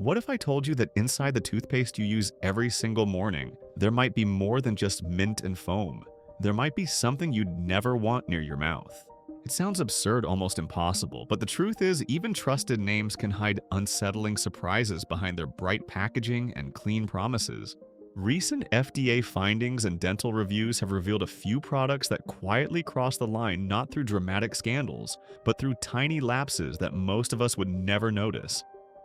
What if I told you that inside the toothpaste you use every single morning, there might be more than just mint and foam? There might be something you'd never want near your mouth. It sounds absurd, almost impossible, but the truth is, even trusted names can hide unsettling surprises behind their bright packaging and clean promises. Recent FDA findings and dental reviews have revealed a few products that quietly cross the line not through dramatic scandals, but through tiny lapses that most of us would never notice.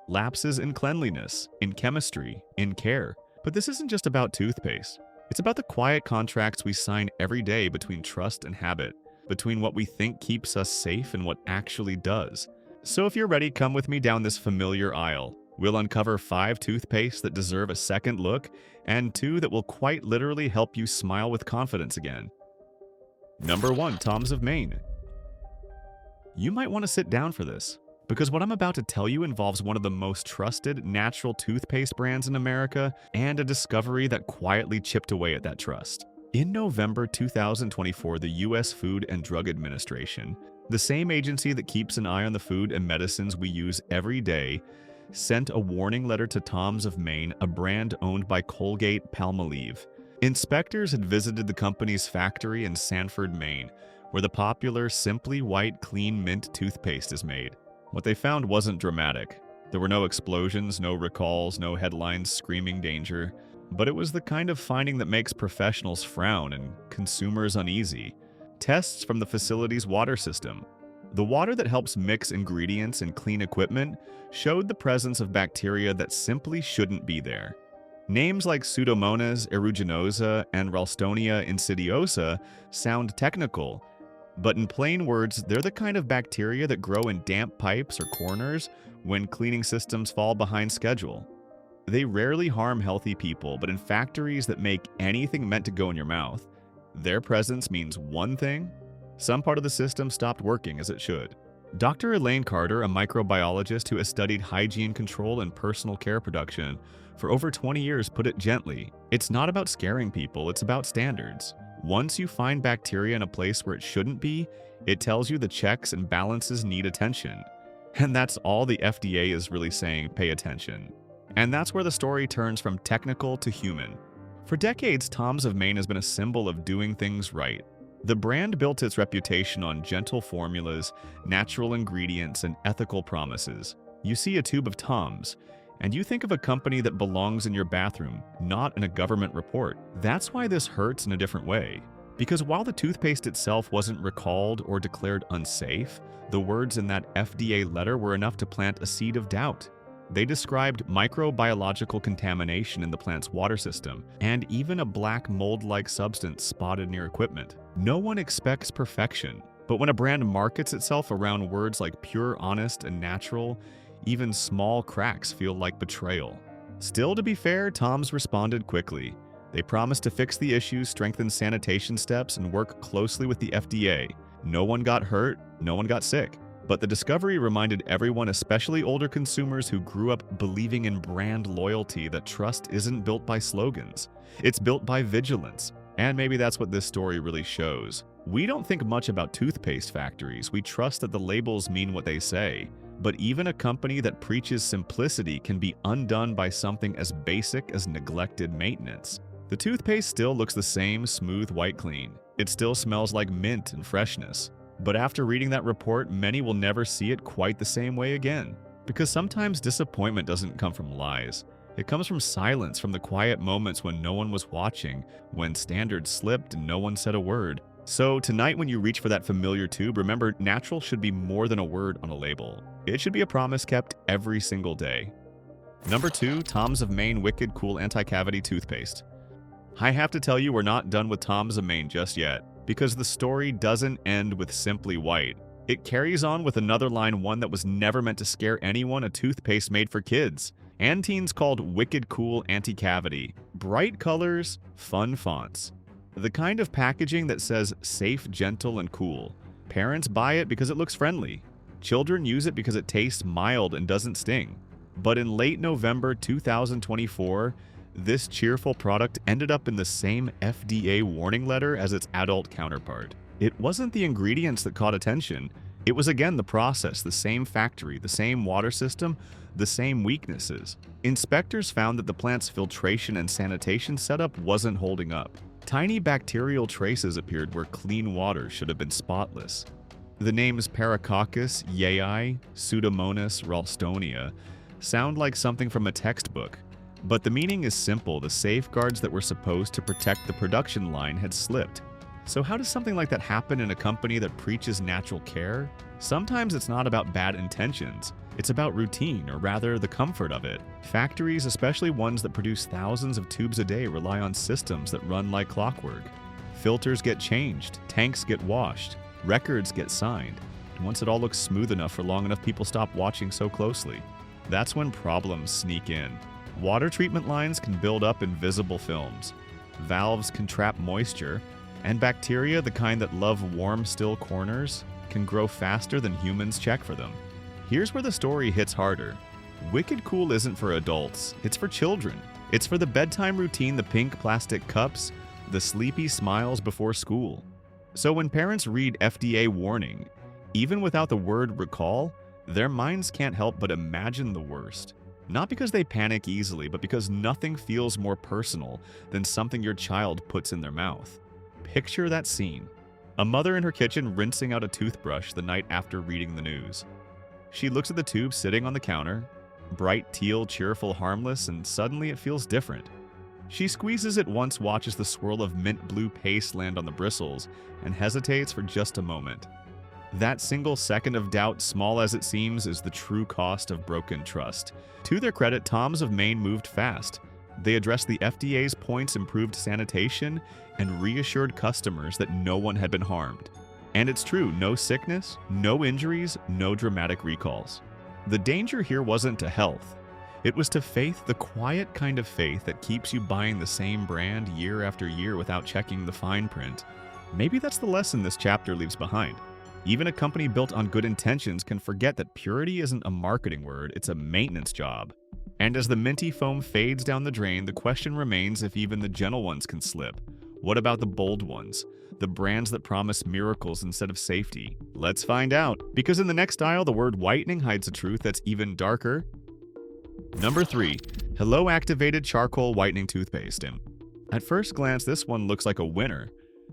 Lapses in cleanliness, in chemistry, in care. But this isn't just about toothpaste. It's about the quiet contracts we sign every day between trust and habit, between what we think keeps us safe and what actually does. So if you're ready, come with me down this familiar aisle. We'll uncover 5 toothpastes that deserve a second look, and 2 that will quite literally help you smile with confidence again. Number 1. Tom's of Maine. You might want to sit down for this, because what I'm about to tell you involves one of the most trusted natural toothpaste brands in America and a discovery that quietly chipped away at that trust. In November 2024, the U.S. Food and Drug Administration, the same agency that keeps an eye on the food and medicines we use every day, sent a warning letter to Tom's of Maine, a brand owned by Colgate-Palmolive. Inspectors had visited the company's factory in Sanford, Maine, where the popular Simply White Clean Mint toothpaste is made. What they found wasn't dramatic. There were no explosions, no recalls, no headlines screaming danger. But it was the kind of finding that makes professionals frown and consumers uneasy. Tests from the facility's water system, the water that helps mix ingredients and clean equipment, showed the presence of bacteria that simply shouldn't be there. Names like Pseudomonas aeruginosa and Ralstonia insidiosa sound technical, but in plain words, they're the kind of bacteria that grow in damp pipes or corners when cleaning systems fall behind schedule. They rarely harm healthy people, but in factories that make anything meant to go in your mouth, their presence means one thing: some part of the system stopped working as it should. Dr. Elaine Carter, a microbiologist who has studied hygiene control and personal care production for over 20 years, put it gently: it's not about scaring people, it's about standards. Once you find bacteria in a place where it shouldn't be, it tells you the checks and balances need attention. And that's all the FDA is really saying: pay attention. And that's where the story turns from technical to human. For decades, Tom's of Maine has been a symbol of doing things right. The brand built its reputation on gentle formulas, natural ingredients, and ethical promises. You see a tube of Tom's, and you think of a company that belongs in your bathroom, not in a government report. That's why this hurts in a different way. Because while the toothpaste itself wasn't recalled or declared unsafe, the words in that FDA letter were enough to plant a seed of doubt. They described microbiological contamination in the plant's water system, and even a black mold-like substance spotted near equipment. No one expects perfection, but when a brand markets itself around words like pure, honest, and natural, even small cracks feel like betrayal. Still, to be fair, Tom's responded quickly. They promised to fix the issues, strengthen sanitation steps, and work closely with the FDA. No one got hurt, no one got sick. But the discovery reminded everyone, especially older consumers who grew up believing in brand loyalty, that trust isn't built by slogans. It's built by vigilance. And maybe that's what this story really shows. We don't think much about toothpaste factories. We trust that the labels mean what they say. But even a company that preaches simplicity can be undone by something as basic as neglected maintenance. The toothpaste still looks the same, smooth, white clean. It still smells like mint and freshness. But after reading that report, many will never see it quite the same way again. Because sometimes disappointment doesn't come from lies. It comes from silence, from the quiet moments when no one was watching, when standards slipped and no one said a word. So tonight when you reach for that familiar tube, remember, natural should be more than a word on a label. It should be a promise kept every single day. Number 2, Tom's of Maine Wicked Cool Anti-Cavity Toothpaste. I have to tell you, we're not done with Tom's of Maine just yet. Because the story doesn't end with Simply White. It carries on with another line, one that was never meant to scare anyone, a toothpaste made for kids and teens called Wicked Cool Anti-Cavity. Bright colors, fun fonts. The kind of packaging that says safe, gentle, and cool. Parents buy it because it looks friendly. Children use it because it tastes mild and doesn't sting. But in late November 2024, this cheerful product ended up in the same FDA warning letter as its adult counterpart. It wasn't the ingredients that caught attention. It was again the process, the same factory, the same water system, the same weaknesses. Inspectors found that the plant's filtration and sanitation setup wasn't holding up. Tiny bacterial traces appeared where clean water should have been spotless. The names Paracoccus, Yei, Pseudomonas ralstonia sound like something from a textbook, but the meaning is simple. The safeguards that were supposed to protect the production line had slipped. So how does something like that happen in a company that preaches natural care? Sometimes it's not about bad intentions. It's about routine, or rather the comfort of it. Factories, especially ones that produce thousands of tubes a day, rely on systems that run like clockwork. Filters get changed, tanks get washed, records get signed. And once it all looks smooth enough for long enough, people stop watching so closely. That's when problems sneak in. Water treatment lines can build up invisible films. Valves can trap moisture, and bacteria, the kind that love warm, still corners, can grow faster than humans check for them. Here's where the story hits harder. Wicked Cool isn't for adults, it's for children. It's for the bedtime routine, the pink plastic cups, the sleepy smiles before school. So when parents read FDA warning, even without the word recall, their minds can't help but imagine the worst. Not because they panic easily, but because nothing feels more personal than something your child puts in their mouth. Picture that scene. A mother in her kitchen rinsing out a toothbrush the night after reading the news. She looks at the tube sitting on the counter, bright teal, cheerful, harmless, and suddenly it feels different. She squeezes it once, watches the swirl of mint blue paste land on the bristles, and hesitates for just a moment. That single second of doubt, small as it seems, is the true cost of broken trust. To their credit, Tom's of Maine moved fast. They addressed the FDA's points, improved sanitation, and reassured customers that no one had been harmed. And it's true, no sickness, no injuries, no dramatic recalls. The danger here wasn't to health. It was to faith, the quiet kind of faith that keeps you buying the same brand year after year without checking the fine print. Maybe that's the lesson this chapter leaves behind. Even a company built on good intentions can forget that purity isn't a marketing word, it's a maintenance job. And as the minty foam fades down the drain, the question remains if even the gentle ones can slip. What about the bold ones? The brands that promise miracles instead of safety? Let's find out. Because in the next aisle, the word whitening hides a truth that's even darker. Number 3. Hello Activated Charcoal Whitening Toothpaste. And at first glance, this one looks like a winner.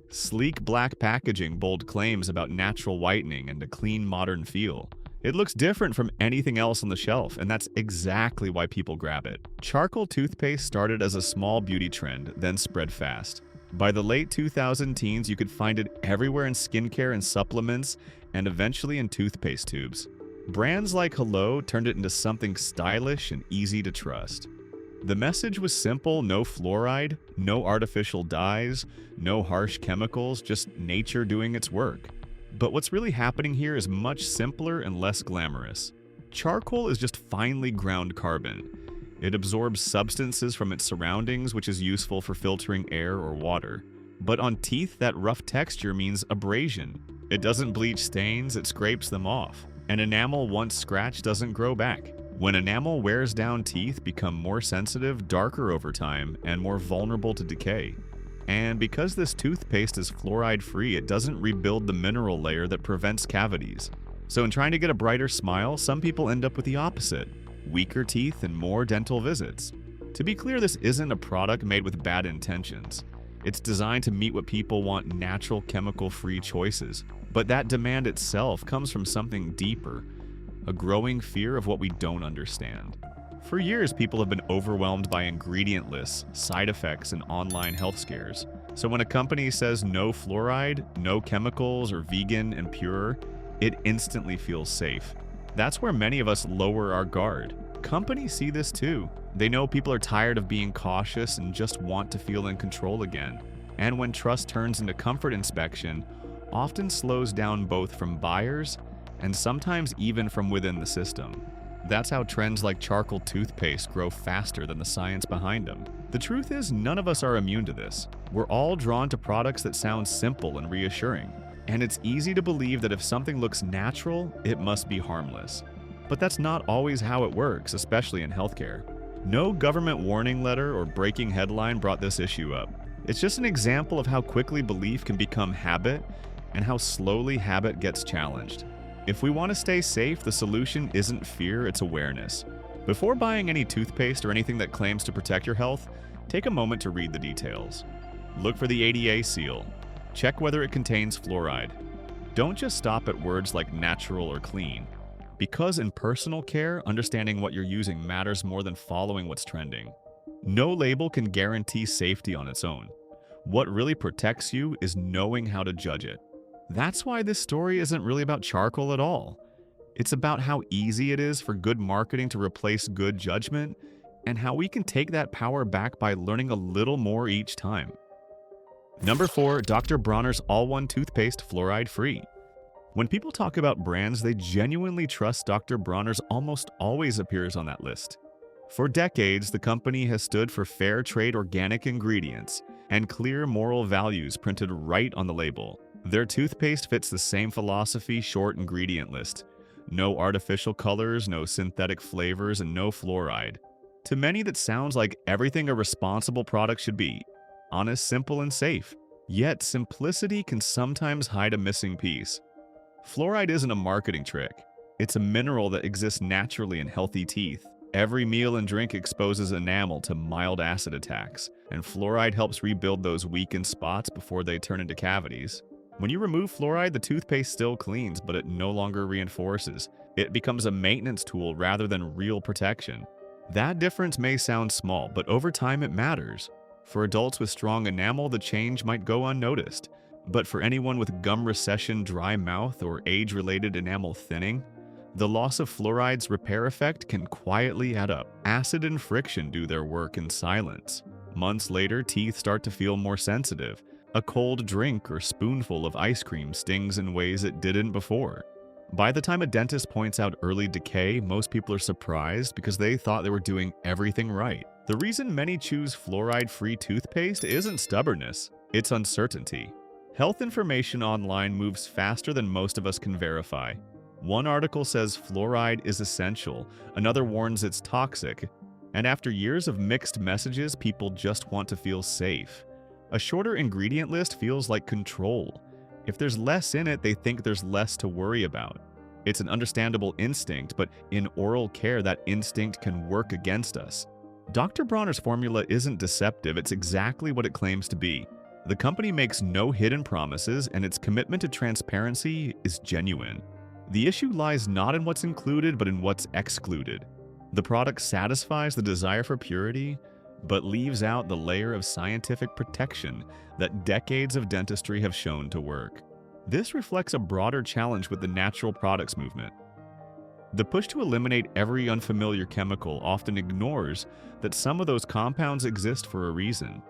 Sleek black packaging, bold claims about natural whitening and a clean modern feel. It looks different from anything else on the shelf, and that's exactly why people grab it. Charcoal toothpaste started as a small beauty trend, then spread fast. By the late 2010s, you could find it everywhere in skincare and supplements, and eventually in toothpaste tubes. Brands like Hello turned it into something stylish and easy to trust. The message was simple: no fluoride, no artificial dyes, no harsh chemicals, just nature doing its work. But what's really happening here is much simpler and less glamorous. Charcoal is just finely ground carbon. It absorbs substances from its surroundings, which is useful for filtering air or water. But on teeth, that rough texture means abrasion. It doesn't bleach stains, it scrapes them off. And enamel once scratched doesn't grow back. When enamel wears down, teeth become more sensitive, darker over time, and more vulnerable to decay. And because this toothpaste is fluoride-free, it doesn't rebuild the mineral layer that prevents cavities. So in trying to get a brighter smile, some people end up with the opposite: weaker teeth and more dental visits. To be clear, this isn't a product made with bad intentions. It's designed to meet what people want: natural, chemical-free choices. But that demand itself comes from something deeper: a growing fear of what we don't understand. For years, people have been overwhelmed by ingredient lists, side effects, and online health scares. So when a company says no fluoride, no chemicals, or vegan and pure, it instantly feels safe. That's where many of us lower our guard. Companies see this too. They know people are tired of being cautious and just want to feel in control again. And when trust turns into comfort, inspection often slows down both from buyers and sometimes even from within the system. That's how trends like charcoal toothpaste grow faster than the science behind them. The truth is, none of us are immune to this. We're all drawn to products that sound simple and reassuring. And it's easy to believe that if something looks natural, it must be harmless. But that's not always how it works, especially in healthcare. No government warning letter or breaking headline brought this issue up. It's just an example of how quickly belief can become habit and how slowly habit gets challenged. If we want to stay safe, the solution isn't fear, it's awareness. Before buying any toothpaste or anything that claims to protect your health, take a moment to read the details. Look for the ADA seal. Check whether it contains fluoride. Don't just stop at words like natural or clean. Because in personal care, understanding what you're using matters more than following what's trending. No label can guarantee safety on its own. What really protects you is knowing how to judge it. That's why this story isn't really about charcoal at all. It's about how easy it is for good marketing to replace good judgment, and how we can take that power back by learning a little more each time. Number 4, Dr. Bronner's All-One Toothpaste Fluoride-free. When people talk about brands they genuinely trust, Dr. Bronner's almost always appears on that list. For decades, the company has stood for fair trade organic ingredients and clear moral values printed right on the label. Their toothpaste fits the same philosophy, short ingredient list. No artificial colors, no synthetic flavors, and no fluoride. To many, that sounds like everything a responsible product should be. Honest, simple, and safe. Yet, simplicity can sometimes hide a missing piece. Fluoride isn't a marketing trick. It's a mineral that exists naturally in healthy teeth. Every meal and drink exposes enamel to mild acid attacks, and fluoride helps rebuild those weakened spots before they turn into cavities. When you remove fluoride, the toothpaste still cleans, but it no longer reinforces. It becomes a maintenance tool rather than real protection. That difference may sound small, but over time it matters. For adults with strong enamel, the change might go unnoticed. But for anyone with gum recession, dry mouth, or age-related enamel thinning, the loss of fluoride's repair effect can quietly add up. Acid and friction do their work in silence. Months later, teeth start to feel more sensitive. A cold drink or spoonful of ice cream stings in ways it didn't before. By the time a dentist points out early decay, most people are surprised because they thought they were doing everything right. The reason many choose fluoride-free toothpaste isn't stubbornness, it's uncertainty. Health information online moves faster than most of us can verify. One article says fluoride is essential, another warns it's toxic, and after years of mixed messages, people just want to feel safe. A shorter ingredient list feels like control. If there's less in it, they think there's less to worry about. It's an understandable instinct, but in oral care, that instinct can work against us. Dr. Bronner's formula isn't deceptive, it's exactly what it claims to be. The company makes no hidden promises, and its commitment to transparency is genuine. The issue lies not in what's included, but in what's excluded. The product satisfies the desire for purity, but leaves out the layer of scientific protection that decades of dentistry have shown to work. This reflects a broader challenge with the natural products movement. The push to eliminate every unfamiliar chemical often ignores that some of those compounds exist for a reason.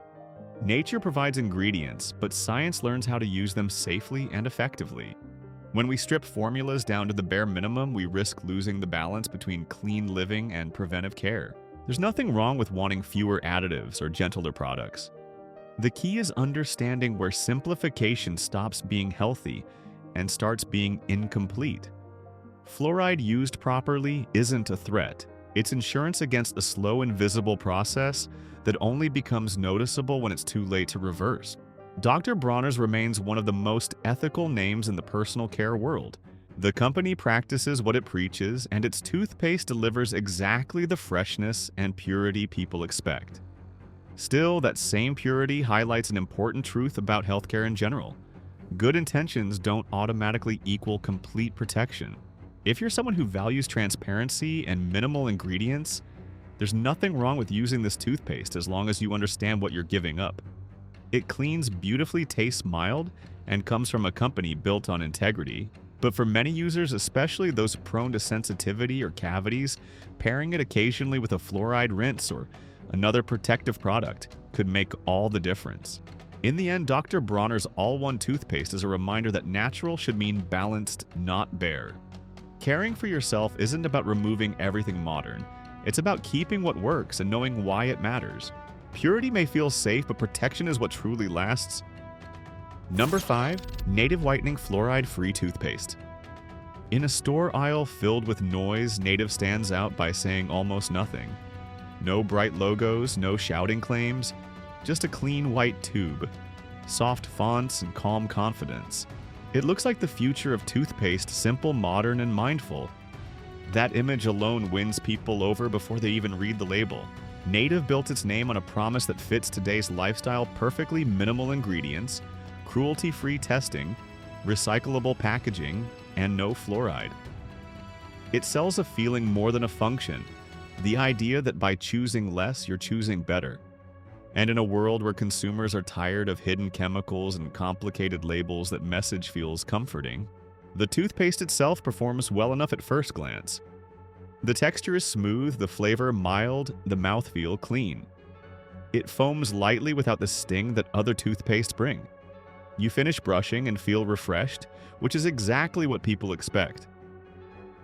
Nature provides ingredients, but science learns how to use them safely and effectively. When we strip formulas down to the bare minimum, we risk losing the balance between clean living and preventive care. There's nothing wrong with wanting fewer additives or gentler products. The key is understanding where simplification stops being healthy and starts being incomplete. Fluoride used properly isn't a threat. It's insurance against a slow, invisible process that only becomes noticeable when it's too late to reverse. Dr. Bronner's remains one of the most ethical names in the personal care world. The company practices what it preaches, and its toothpaste delivers exactly the freshness and purity people expect. Still, that same purity highlights an important truth about healthcare in general. Good intentions don't automatically equal complete protection. If you're someone who values transparency and minimal ingredients, there's nothing wrong with using this toothpaste as long as you understand what you're giving up. It cleans beautifully, tastes mild, and comes from a company built on integrity. But for many users, especially those prone to sensitivity or cavities, pairing it occasionally with a fluoride rinse or another protective product could make all the difference. In the end, Dr. Bronner's All-One Toothpaste is a reminder that natural should mean balanced, not bare. Caring for yourself isn't about removing everything modern. It's about keeping what works and knowing why it matters. Purity may feel safe, but protection is what truly lasts. Number 5. Native Whitening Fluoride-Free Toothpaste. In a store aisle filled with noise, Native stands out by saying almost nothing. No bright logos, no shouting claims, just a clean white tube, soft fonts, and calm confidence. It looks like the future of toothpaste, simple, modern, and mindful. That image alone wins people over before they even read the label. Native built its name on a promise that fits today's lifestyle perfectly: minimal ingredients, cruelty-free testing, recyclable packaging, and no fluoride. It sells a feeling more than a function, the idea that by choosing less, you're choosing better. And in a world where consumers are tired of hidden chemicals and complicated labels, that message feels comforting. The toothpaste itself performs well enough at first glance. The texture is smooth, the flavor mild, the mouthfeel clean. It foams lightly without the sting that other toothpastes bring. You finish brushing and feel refreshed, which is exactly what people expect.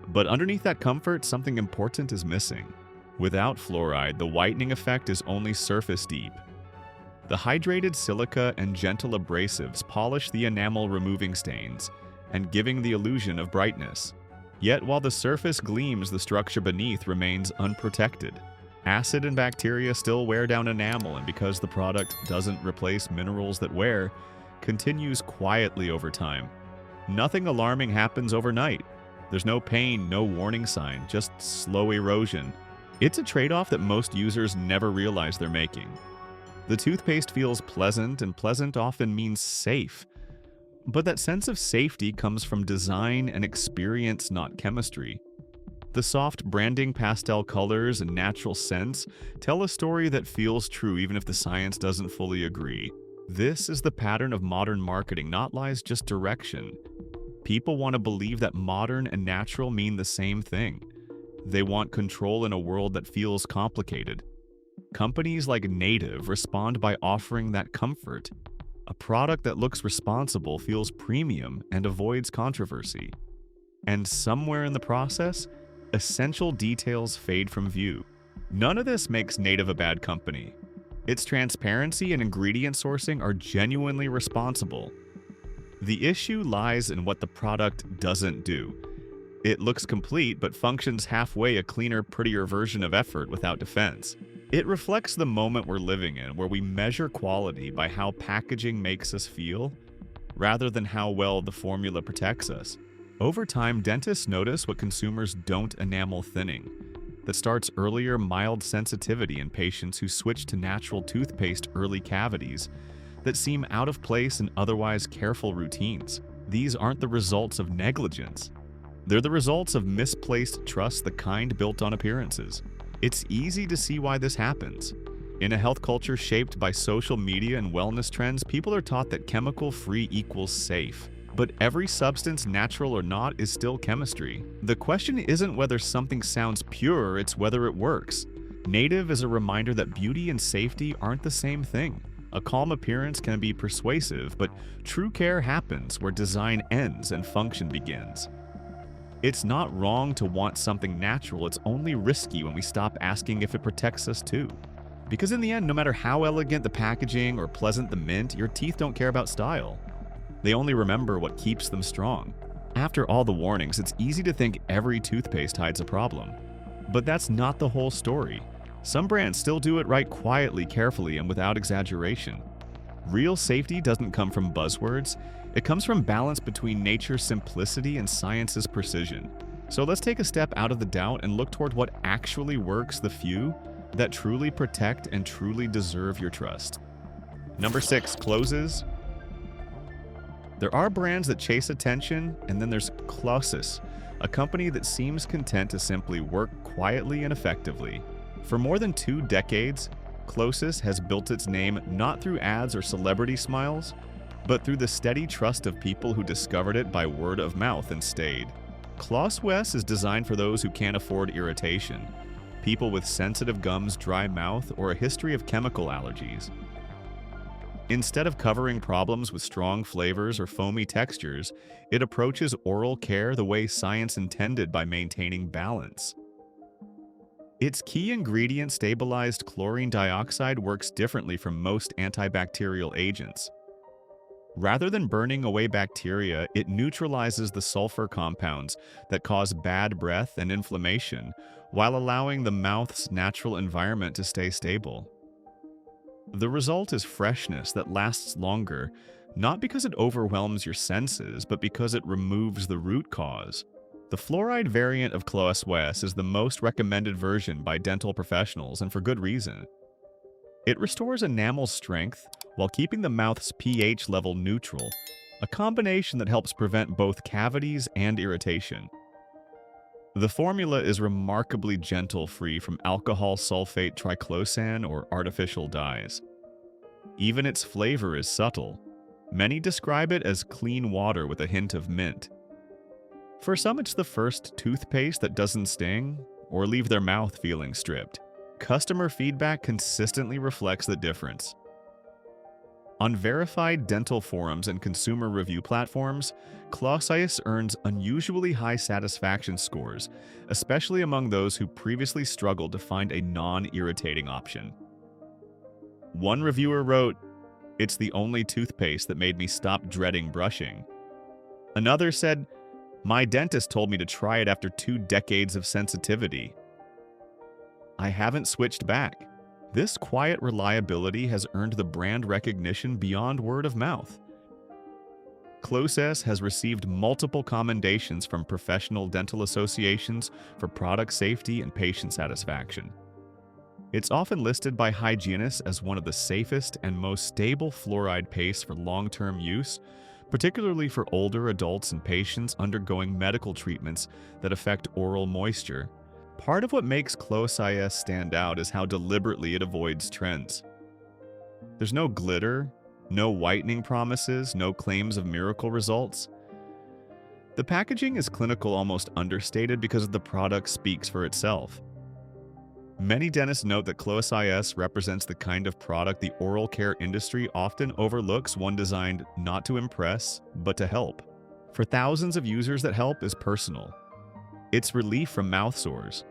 But underneath that comfort, something important is missing. Without fluoride, the whitening effect is only surface deep. The hydrated silica and gentle abrasives polish the enamel, removing stains and giving the illusion of brightness. Yet while the surface gleams, the structure beneath remains unprotected. Acid and bacteria still wear down enamel, and because the product doesn't replace minerals that wear, continues quietly over time. Nothing alarming happens overnight. There's no pain, no warning sign, just slow erosion. It's a trade-off that most users never realize they're making. The toothpaste feels pleasant, and pleasant often means safe. But that sense of safety comes from design and experience, not chemistry. The soft branding, pastel colors, and natural scents tell a story that feels true even if the science doesn't fully agree. This is the pattern of modern marketing, not lies, just direction. People want to believe that modern and natural mean the same thing. They want control in a world that feels complicated. Companies like Native respond by offering that comfort. A product that looks responsible, feels premium, and avoids controversy. And somewhere in the process, essential details fade from view. None of this makes Native a bad company. Its transparency and ingredient sourcing are genuinely responsible. The issue lies in what the product doesn't do. It looks complete, but functions halfway, a cleaner, prettier version of effort without defense. It reflects the moment we're living in, where we measure quality by how packaging makes us feel, rather than how well the formula protects us. Over time, dentists notice what consumers don't: enamel thinning. That starts earlier, mild sensitivity in patients who switch to natural toothpaste, early cavities that seem out of place in otherwise careful routines. These aren't the results of negligence. They're the results of misplaced trust, the kind built on appearances. It's easy to see why this happens. In a health culture shaped by social media and wellness trends, people are taught that chemical-free equals safe. But every substance, natural or not, is still chemistry. The question isn't whether something sounds pure, it's whether it works. Native is a reminder that beauty and safety aren't the same thing. A calm appearance can be persuasive, but true care happens where design ends and function begins. It's not wrong to want something natural, it's only risky when we stop asking if it protects us too. Because in the end, no matter how elegant the packaging or pleasant the mint, your teeth don't care about style. They only remember what keeps them strong. After all the warnings, it's easy to think every toothpaste hides a problem. But that's not the whole story. Some brands still do it right, quietly, carefully, and without exaggeration. Real safety doesn't come from buzzwords. It comes from balance between nature's simplicity and science's precision. So let's take a step out of the doubt and look toward what actually works, the few that truly protect and truly deserve your trust. Number 6, Closys. There are brands that chase attention, and then there's Closys, a company that seems content to simply work quietly and effectively. For more than 2 decades, Closys has built its name not through ads or celebrity smiles, but through the steady trust of people who discovered it by word of mouth and stayed. Closys is designed for those who can't afford irritation, people with sensitive gums, dry mouth, or a history of chemical allergies. Instead of covering problems with strong flavors or foamy textures, it approaches oral care the way science intended, by maintaining balance. Its key ingredient, stabilized chlorine dioxide, works differently from most antibacterial agents. Rather than burning away bacteria, it neutralizes the sulfur compounds that cause bad breath and inflammation, while allowing the mouth's natural environment to stay stable. The result is freshness that lasts longer, not because it overwhelms your senses, but because it removes the root cause. The fluoride variant of Closys is the most recommended version by dental professionals, and for good reason. It restores enamel strength while keeping the mouth's pH level neutral, a combination that helps prevent both cavities and irritation. The formula is remarkably gentle, free from alcohol sulfate triclosan or artificial dyes. Even its flavor is subtle. Many describe it as clean water with a hint of mint. For some, it's the first toothpaste that doesn't sting or leave their mouth feeling stripped. Customer feedback consistently reflects the difference. On verified dental forums and consumer review platforms, Closys earns unusually high satisfaction scores, especially among those who previously struggled to find a non-irritating option. One reviewer wrote, "It's the only toothpaste that made me stop dreading brushing." Another said, "My dentist told me to try it after 2 decades of sensitivity. I haven't switched back." This quiet reliability has earned the brand recognition beyond word of mouth. Closys has received multiple commendations from professional dental associations for product safety and patient satisfaction. It's often listed by hygienists as one of the safest and most stable fluoride pastes for long-term use, particularly for older adults and patients undergoing medical treatments that affect oral moisture. Part of what makes Closys stand out is how deliberately it avoids trends. There's no glitter, no whitening promises, no claims of miracle results. The packaging is clinical, almost understated, because the product speaks for itself. Many dentists note that Closys represents the kind of product the oral care industry often overlooks, one designed not to impress, but to help. For thousands of users, that help is personal. It's relief from mouth sores.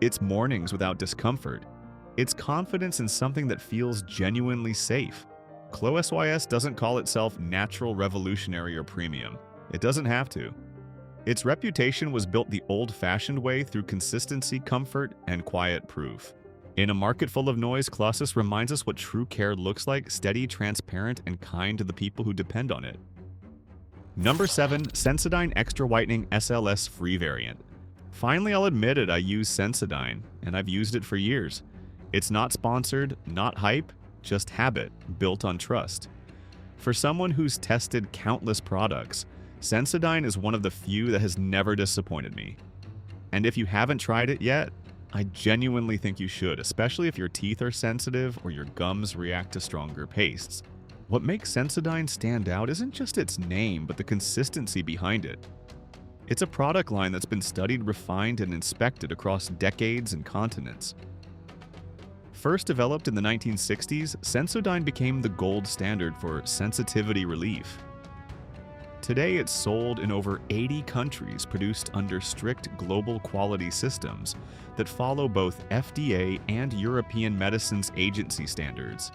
It's mornings without discomfort. It's confidence in something that feels genuinely safe. Closys doesn't call itself natural, revolutionary, or premium. It doesn't have to. Its reputation was built the old-fashioned way through consistency, comfort, and quiet proof. In a market full of noise, Closys reminds us what true care looks like: steady, transparent, and kind to the people who depend on it. Number 7. Sensodyne Extra Whitening SLS Free Variant. Finally, I'll admit it, I use Sensodyne, and I've used it for years. It's not sponsored, not hype, just habit, built on trust. For someone who's tested countless products, Sensodyne is one of the few that has never disappointed me. And if you haven't tried it yet, I genuinely think you should, especially if your teeth are sensitive or your gums react to stronger pastes. What makes Sensodyne stand out isn't just its name, but the consistency behind it. It's a product line that's been studied, refined, and inspected across decades and continents. First developed in the 1960s, Sensodyne became the gold standard for sensitivity relief. Today, it's sold in over 80 countries, produced under strict global quality systems that follow both FDA and European Medicines Agency standards.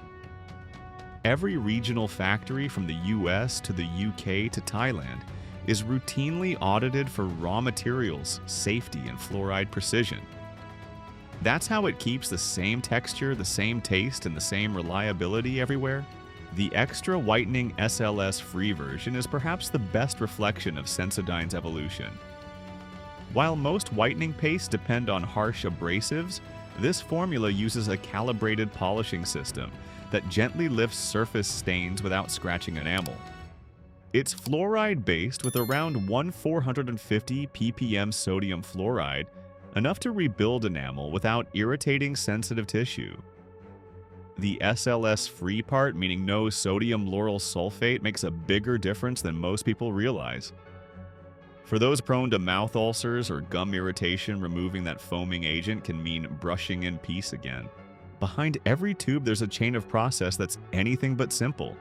Every regional factory, from the US to the UK to Thailand, is routinely audited for raw materials, safety, and fluoride precision. That's how it keeps the same texture, the same taste, and the same reliability everywhere. The Extra Whitening SLS Free version is perhaps the best reflection of Sensodyne's evolution. While most whitening pastes depend on harsh abrasives, this formula uses a calibrated polishing system that gently lifts surface stains without scratching enamel. It's fluoride-based with around 1,450 ppm sodium fluoride, enough to rebuild enamel without irritating sensitive tissue. The SLS-free part, meaning no sodium lauryl sulfate, makes a bigger difference than most people realize. For those prone to mouth ulcers or gum irritation, removing that foaming agent can mean brushing in peace again. Behind every tube, there's a chain of process that's anything but simple.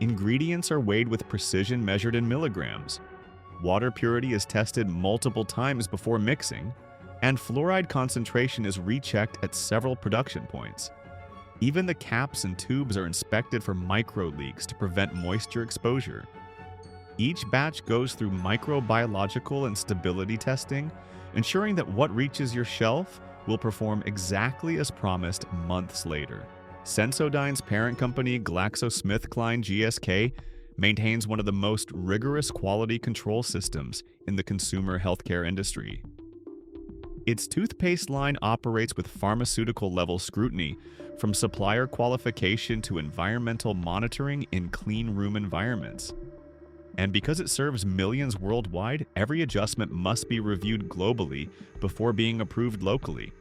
Ingredients are weighed with precision, measured in milligrams. Water purity is tested multiple times before mixing, and fluoride concentration is rechecked at several production points. Even the caps and tubes are inspected for micro leaks to prevent moisture exposure. Each batch goes through microbiological and stability testing, ensuring that what reaches your shelf will perform exactly as promised months later. Sensodyne's parent company, GlaxoSmithKline GSK, maintains one of the most rigorous quality control systems in the consumer healthcare industry. Its toothpaste line operates with pharmaceutical-level scrutiny, from supplier qualification to environmental monitoring in clean room environments. And because it serves millions worldwide, every adjustment must be reviewed globally before being approved locally.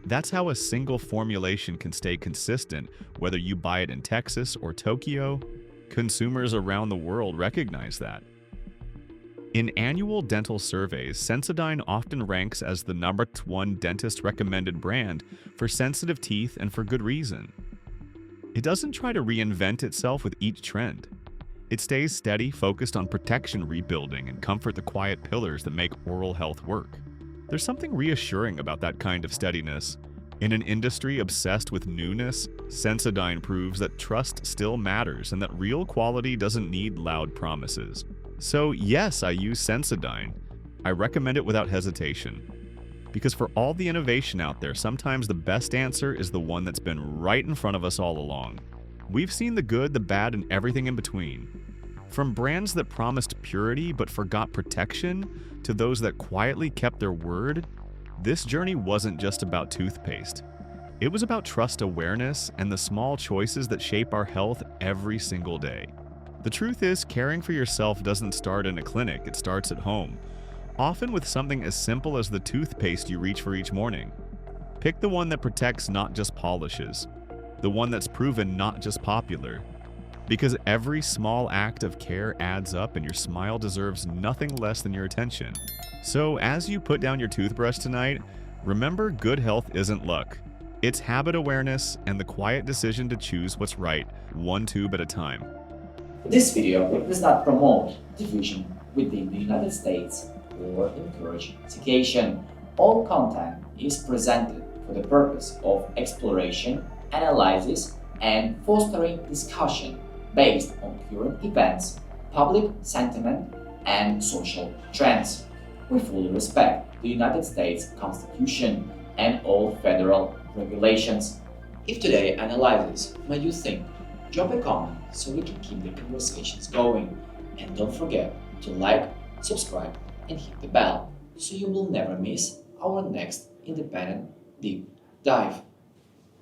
That's how a single formulation can stay consistent, whether you buy it in Texas or Tokyo. Consumers around the world recognize that. In annual dental surveys, Sensodyne often ranks as the #1 dentist-recommended brand for sensitive teeth, and for good reason. It doesn't try to reinvent itself with each trend. It stays steady, focused on protection, rebuilding, and comfort, the quiet pillars that make oral health work. There's something reassuring about that kind of steadiness. In an industry obsessed with newness, Sensodyne proves that trust still matters and that real quality doesn't need loud promises. So yes, I use Sensodyne. I recommend it without hesitation. Because for all the innovation out there, sometimes the best answer is the one that's been right in front of us all along. We've seen the good, the bad, and everything in between. From brands that promised purity but forgot protection, to those that quietly kept their word, this journey wasn't just about toothpaste. It was about trust awareness and the small choices that shape our health every single day. The truth is, caring for yourself doesn't start in a clinic, it starts at home. Often with something as simple as the toothpaste you reach for each morning. Pick the one that protects, not just polishes. The one that's proven, not just popular. Because every small act of care adds up, and your smile deserves nothing less than your attention. So as you put down your toothbrush tonight, remember, good health isn't luck. It's habit awareness and the quiet decision to choose what's right, one tube at a time. This video does not promote division within the United States or encourage segregation. All content is presented for the purpose of exploration, analysis, and fostering discussion based on current events, public sentiment, and social trends. We fully respect the United States Constitution and all federal regulations. If today's analysis made you think, drop a comment so we can keep the conversations going. And don't forget to like, subscribe, and hit the bell so you will never miss our next independent deep dive.